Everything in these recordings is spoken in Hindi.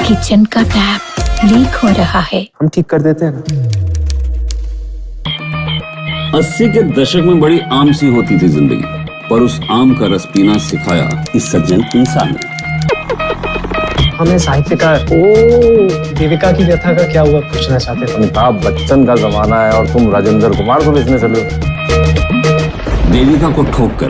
किचन का टैप लीक हो रहा है। हम ठीक कर देते हैं ना। 80 के दशक में बड़ी आम सी होती थी जिंदगी, पर उस आम का रस पीना सिखाया इस सज्जन इंसान ने। हमें साहित्यकार देविका की व्यथा का क्या हुआ पूछना चाहते थे। अमिताभ बच्चन का जमाना है और तुम राजेंद्र कुमार को बेचने चले हो। देविका को ठोकर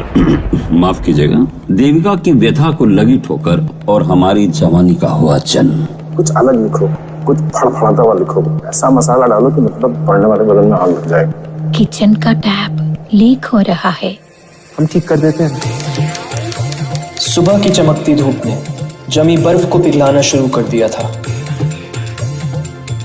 माफ कीजिएगा, देविका की व्यथा को लगी ठोकर और हमारी जवानी का हुआ जन्म। कुछ अलग लिखो, कुछ फड़फड़ाता हुआ लिखो, ऐसा मसाला डालो कि मतलब पढ़ने वाले बदन में आग लग जाएगा। किचन का टैप लीक हो रहा है। हम ठीक कर देते हैं ना। सुबह की चमकती धूप ने जमी बर्फ को पिघलाना शुरू कर दिया था।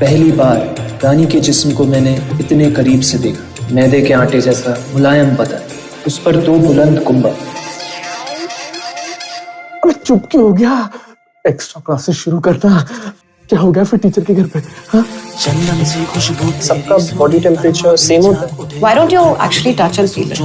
पहली बार रानी के जिस्म को मैंने इतने करीब से देखा। मैदे के आटे जैसा मुलायम बदन, उस पर 2 बुलंद कुंबल। अबे चुप क्यों हो गया? एक्स्ट्रा क्लासेस शुरू करना। क्या हो गया फिर टीचर के घर पे? हाँ? सबका बॉडी टेम्परेचर सेम होता है। Why don't you actually touch and feel it?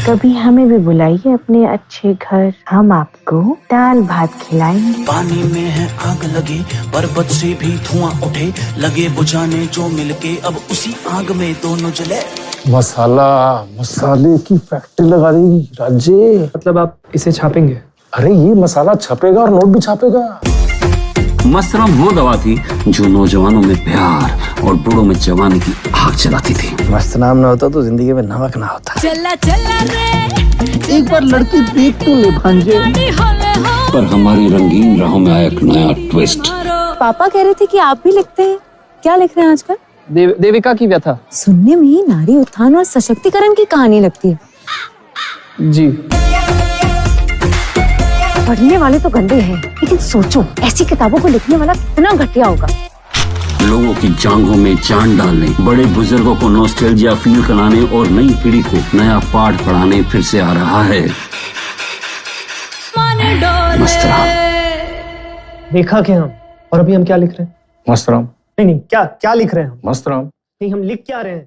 कभी हमें भी बुलाइए अपने अच्छे घर, हम आपको दाल भात खिलाएंगे। पानी में है आग लगी, पर्वत से भी धुआं उठे, लगे बुझाने जो मिलके अब उसी आग में दोनों जले। मसाले की फैक्ट्री लगा देगी राज्य। मतलब आप इसे छापेंगे? अरे ये मसाला छपेगा और नोट भी छापेगा। मस्तराम वो दवा थी जो नौजवानों में प्यार और बूढ़ों में जवानी की आग जलाती थी। मस्त नाम ना होता तो जिंदगी में नमक ना होता। चला चला रे, एक बार लड़की देख तो ले भांजे। पर हमारी रंगीन राहों में आया एक नया ट्विस्ट। पापा कह रहे थे कि आप भी लिखते हैं। क्या लिख रहे हैं आजकल? देविका की व्यथा। सुनने में नारी उत्थान और सशक्तिकरण की कहानी लगती है। जी। पढ़ने वाले तो गंदे हैं, लेकिन सोचो ऐसी किताबों को लिखने वाला कितना घटिया होगा। लोगों की जांघों में जान डालने, बड़े बुजुर्गों को नॉस्टैल्जिया फील कराने और नई पीढ़ी को नया पाठ पढ़ाने फिर से आ रहा है मस्तराम। देखा क्या हम, और अभी हम क्या लिख रहे हैं? मस्त राम। नहीं, क्या लिख रहे हैं हम? मस्त राम। नहीं, हम लिख क्या रहे हैं?